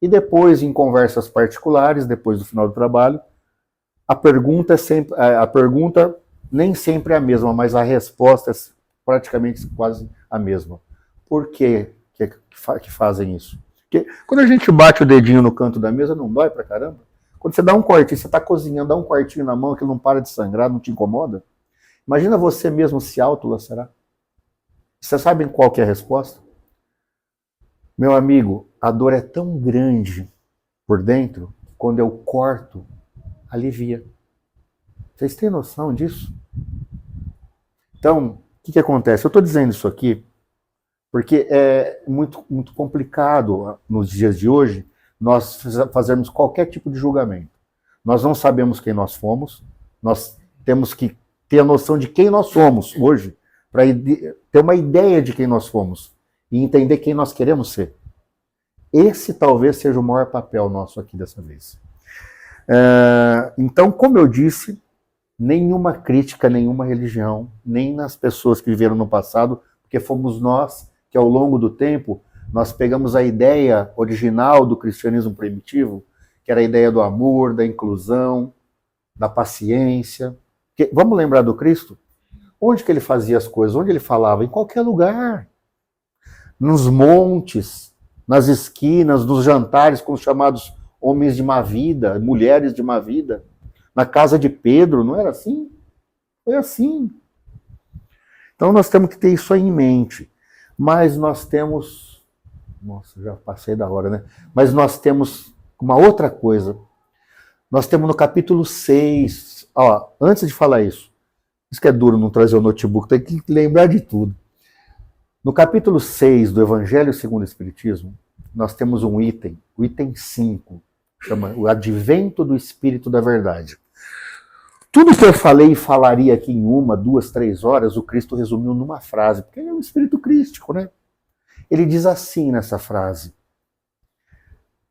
[SPEAKER 2] E depois, em conversas particulares, depois do final do trabalho, a pergunta nem sempre é a mesma, mas a resposta é praticamente quase a mesma. Por que fazem isso? Porque quando a gente bate o dedinho no canto da mesa, não dói pra caramba? Quando você dá um cortinho, você está cozinhando, dá um cortinho na mão que não para de sangrar, não te incomoda? Imagina você mesmo se autolacerar. Vocês sabem qual que é a resposta? Meu amigo, a dor é tão grande por dentro, quando eu corto, alivia. Vocês têm noção disso? Então, o que acontece? Eu estou dizendo isso aqui porque é muito, muito complicado nos dias de hoje nós fazermos qualquer tipo de julgamento. Nós não sabemos quem nós fomos, nós temos que ter a noção de quem nós somos hoje, para ter uma ideia de quem nós fomos e entender quem nós queremos ser. Esse talvez seja o maior papel nosso aqui dessa vez. Então, como eu disse, nenhuma crítica, nenhuma religião, nem nas pessoas que viveram no passado, porque fomos nós que ao longo do tempo nós pegamos a ideia original do cristianismo primitivo, que era a ideia do amor, da inclusão, da paciência. Porque, vamos lembrar do Cristo? Onde que ele fazia as coisas? Onde ele falava? Em qualquer lugar. Nos montes, nas esquinas, nos jantares com os chamados homens de má vida, mulheres de má vida. Na casa de Pedro, não era assim? Foi assim. Então nós temos que ter isso aí em mente. Mas nós temos... Nossa, já passei da hora, né? Mas nós temos uma outra coisa. Nós temos no capítulo 6... Ó, antes de falar isso que é duro não trazer o notebook, tem que lembrar de tudo. No capítulo 6 do Evangelho segundo o Espiritismo, nós temos um item, o item 5, chama o Advento do Espírito da Verdade. Tudo que eu falei e falaria aqui em 1, 2, 3 horas, o Cristo resumiu numa frase, porque ele é um espírito crístico, né? Ele diz assim nessa frase,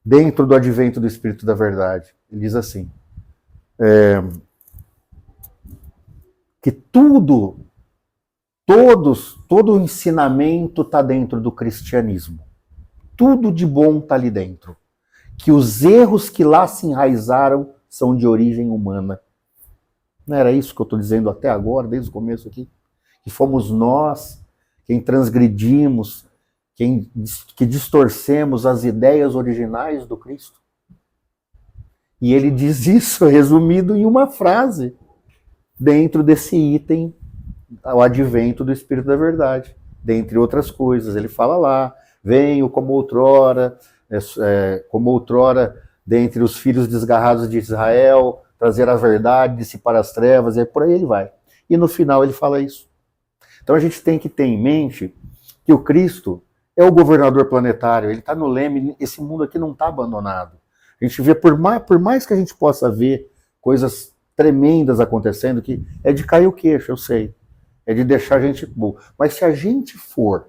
[SPEAKER 2] dentro do Advento do Espírito da Verdade, ele diz assim, que todo o ensinamento está dentro do cristianismo. Tudo de bom está ali dentro. Que os erros que lá se enraizaram são de origem humana. Não era isso que eu estou dizendo até agora, desde o começo aqui? Que fomos nós quem transgredimos, que distorcemos as ideias originais do Cristo. E ele diz isso resumido em uma frase, dentro desse item, o Advento do Espírito da Verdade. Dentre outras coisas, ele fala lá, venho como outrora, dentre os filhos desgarrados de Israel, trazer a verdade, dissipar as trevas, e por aí ele vai. E no final ele fala isso. Então a gente tem que ter em mente que o Cristo é o governador planetário, ele está no leme, esse mundo aqui não está abandonado. A gente vê, por mais que a gente possa ver coisas tremendas acontecendo que é de cair o queixo, eu sei. É de deixar a gente boa. Mas se a gente for,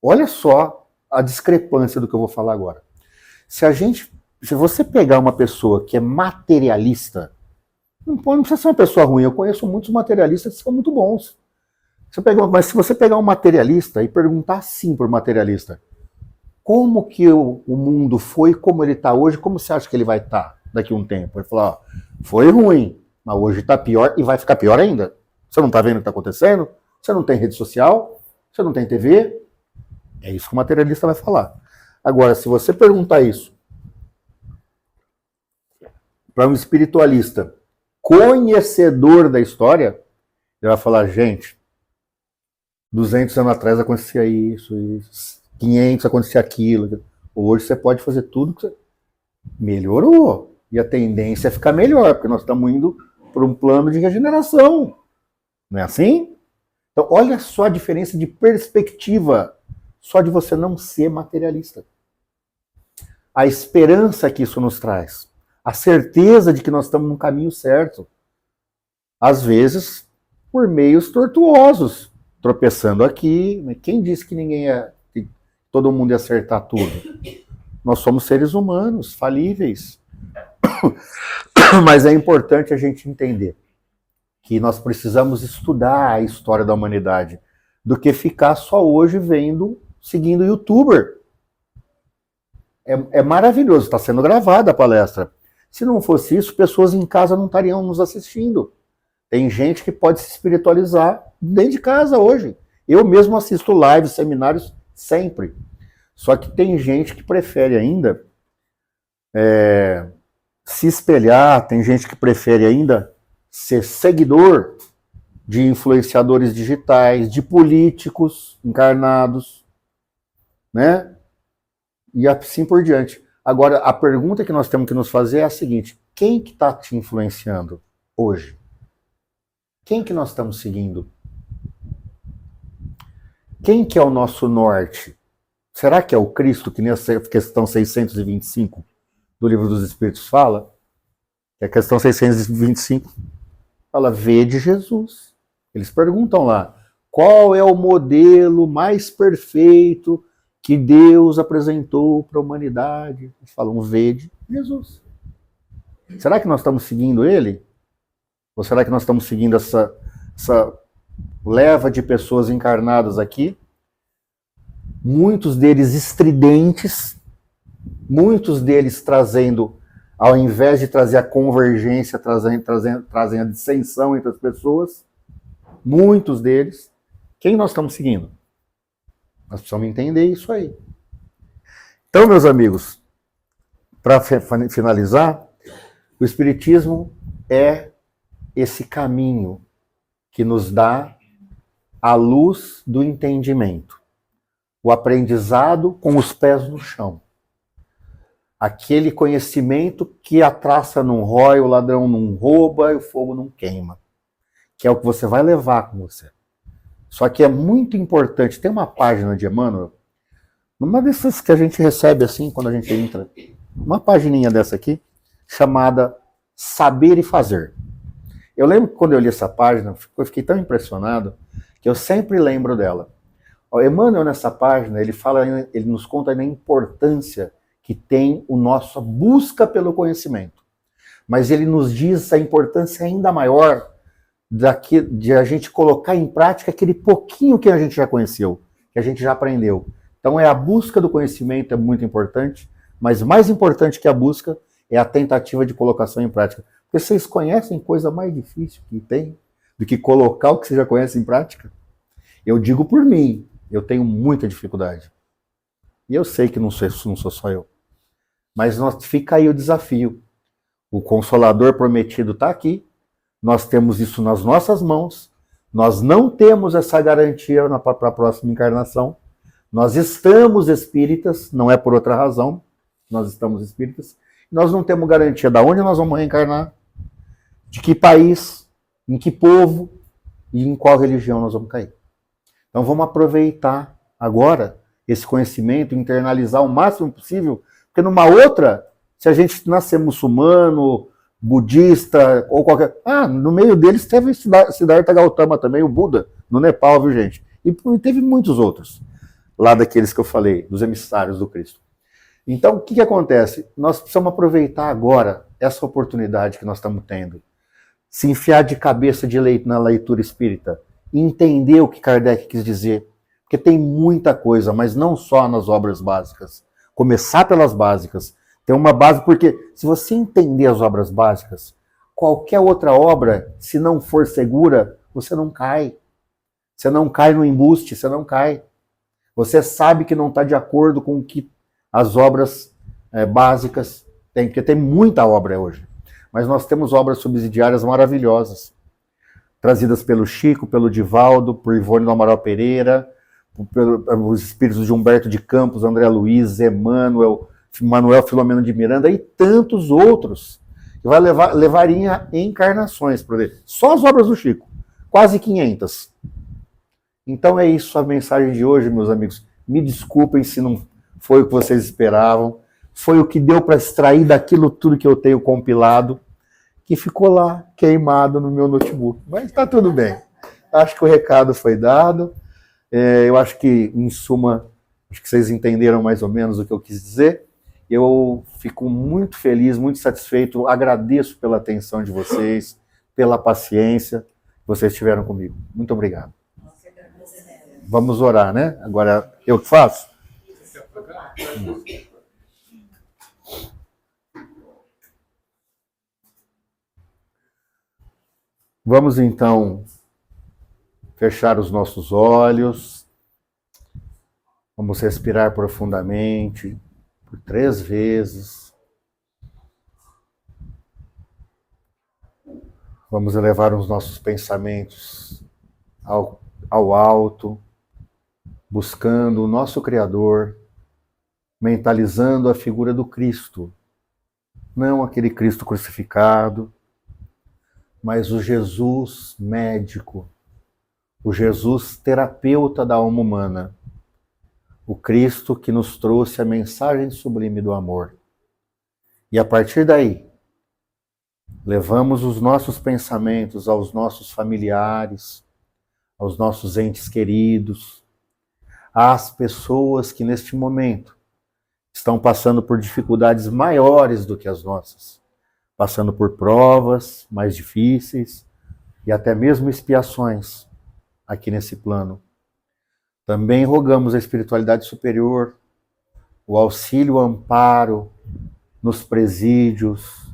[SPEAKER 2] olha só a discrepância do que eu vou falar agora. Se você pegar uma pessoa que é materialista, não precisa ser uma pessoa ruim, eu conheço muitos materialistas que são muito bons. Mas se você pegar um materialista e perguntar assim para o materialista, como que o mundo foi, como ele está hoje, como você acha que ele vai estar daqui a um tempo? Ele falar, foi ruim, mas hoje está pior e vai ficar pior ainda. Você não está vendo o que está acontecendo? Você não tem rede social? Você não tem TV? É isso que o materialista vai falar. Agora, se você perguntar isso para um espiritualista conhecedor da história, ele vai falar, gente, 200 anos atrás acontecia isso, 500 acontecia aquilo. Hoje você pode fazer tudo que você... Melhorou. E a tendência é ficar melhor, porque nós estamos indo para um plano de regeneração. Não é assim? Então, olha só a diferença de perspectiva, só de você não ser materialista. A esperança que isso nos traz. A certeza de que nós estamos no caminho certo. Às vezes, por meios tortuosos. Tropeçando aqui. Quem disse que que todo mundo ia acertar tudo? Nós somos seres humanos, falíveis. Mas é importante a gente entender que nós precisamos estudar a história da humanidade do que ficar só hoje seguindo youtuber. É maravilhoso, está sendo gravada a palestra. Se não fosse isso, pessoas em casa não estariam nos assistindo. Tem gente que pode se espiritualizar dentro de casa hoje. Eu mesmo assisto lives, seminários, sempre. Só que tem gente que prefere ainda se espelhar, tem gente que prefere ainda ser seguidor de influenciadores digitais, de políticos encarnados, né? E assim por diante. Agora, a pergunta que nós temos que nos fazer é a seguinte: quem que está te influenciando hoje? Quem que nós estamos seguindo? Quem que é o nosso norte? Será que é o Cristo, que nessa questão 625 do Livro dos Espíritos fala? Que a questão 625 fala, vede Jesus. Eles perguntam lá, qual é o modelo mais perfeito que Deus apresentou para a humanidade? Eles falam, vede Jesus. Será que nós estamos seguindo ele? Ou será que nós estamos seguindo essa leva de pessoas encarnadas aqui? Muitos deles estridentes, muitos deles trazendo, ao invés de trazer a convergência, trazem a dissensão entre as pessoas. Muitos deles. Quem nós estamos seguindo? Nós precisamos entender isso aí. Então, meus amigos, para finalizar, o Espiritismo é esse caminho que nos dá a luz do entendimento. O aprendizado com os pés no chão. Aquele conhecimento que a traça não rói, o ladrão não rouba e o fogo não queima. Que é o que você vai levar com você. Só que é muito importante, tem uma página de Emmanuel, numa dessas que a gente recebe assim, quando a gente entra, uma pagininha dessa aqui, chamada Saber e Fazer. Eu lembro que quando eu li essa página, eu fiquei tão impressionado, que eu sempre lembro dela. O Emmanuel, nessa página, ele nos conta a importância que tem a nossa busca pelo conhecimento. Mas ele nos diz a importância ainda maior de a gente colocar em prática aquele pouquinho que a gente já conheceu, que a gente já aprendeu. Então a busca do conhecimento é muito importante, mas mais importante que a busca é a tentativa de colocação em prática. Porque vocês conhecem coisa mais difícil que tem do que colocar o que você já conhece em prática? Eu digo por mim, eu tenho muita dificuldade. E eu sei que não sou só eu. Mas fica aí o desafio. O Consolador prometido está aqui. Nós temos isso nas nossas mãos. Nós não temos essa garantia para a próxima encarnação. Nós estamos espíritas, não é por outra razão. Nós estamos espíritas. Nós não temos garantia de onde nós vamos reencarnar, de que país, em que povo e em qual religião nós vamos cair. Então vamos aproveitar agora esse conhecimento, internalizar o máximo possível, porque numa outra, se a gente nascer muçulmano, budista ou qualquer... no meio deles teve Siddhartha Gautama também, o Buda, no Nepal, viu, gente? E teve muitos outros, lá daqueles que eu falei, dos emissários do Cristo. Então, o que acontece? Nós precisamos aproveitar agora essa oportunidade que nós estamos tendo. Se enfiar de cabeça na leitura espírita, entender o que Kardec quis dizer, porque tem muita coisa, mas não só nas obras básicas. Começar pelas básicas. Tem uma base, porque se você entender as obras básicas, qualquer outra obra, se não for segura, você não cai. Você não cai no embuste, você não cai. Você sabe que não está de acordo com o que as obras básicas têm, porque tem muita obra hoje. Mas nós temos obras subsidiárias maravilhosas, trazidas pelo Chico, pelo Divaldo, por Ivone do Amaral Pereira, pelos espíritos de Humberto de Campos, André Luiz, Emmanuel, Manuel Filomeno de Miranda e tantos outros, que vai levaria encarnações para ver. Só as obras do Chico, quase 500. Então é isso a mensagem de hoje, meus amigos. Me desculpem se não foi o que vocês esperavam, foi o que deu para extrair daquilo tudo que eu tenho compilado, que ficou lá, queimado no meu notebook. Mas está tudo bem. Acho que o recado foi dado. Eu acho que, em suma, acho que vocês entenderam mais ou menos o que eu quis dizer. Eu fico muito feliz, muito satisfeito. Agradeço pela atenção de vocês, pela paciência que vocês tiveram comigo. Muito obrigado. Vamos orar, né? Agora, eu que faço? Vamos então fechar os nossos olhos. Vamos respirar profundamente por 3 vezes. Vamos elevar os nossos pensamentos ao alto, buscando o nosso Criador, mentalizando a figura do Cristo. Não aquele Cristo crucificado, mas o Jesus médico, o Jesus terapeuta da alma humana, o Cristo que nos trouxe a mensagem sublime do amor. E a partir daí, levamos os nossos pensamentos aos nossos familiares, aos nossos entes queridos, às pessoas que neste momento estão passando por dificuldades maiores do que as nossas, passando por provas mais difíceis e até mesmo expiações aqui nesse plano. Também rogamos a espiritualidade superior, o auxílio, o amparo nos presídios,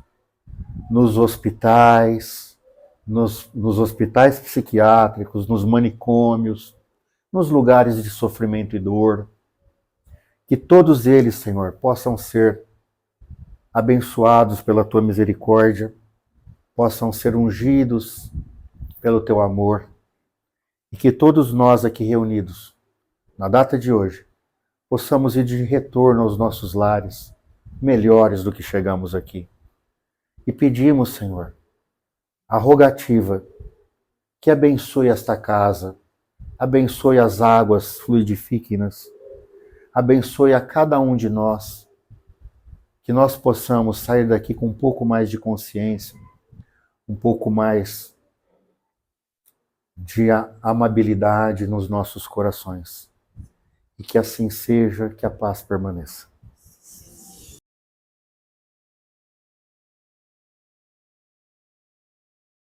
[SPEAKER 2] nos hospitais, nos hospitais psiquiátricos, nos manicômios, nos lugares de sofrimento e dor. Que todos eles, Senhor, possam ser abençoados pela Tua misericórdia, possam ser ungidos pelo Teu amor, e que todos nós aqui reunidos, na data de hoje, possamos ir de retorno aos nossos lares, melhores do que chegamos aqui. E pedimos, Senhor, a rogativa que abençoe esta casa, abençoe as águas fluidifiquem-nas, abençoe a cada um de nós, que nós possamos sair daqui com um pouco mais de consciência, um pouco mais de amabilidade nos nossos corações. E que assim seja, que a paz permaneça.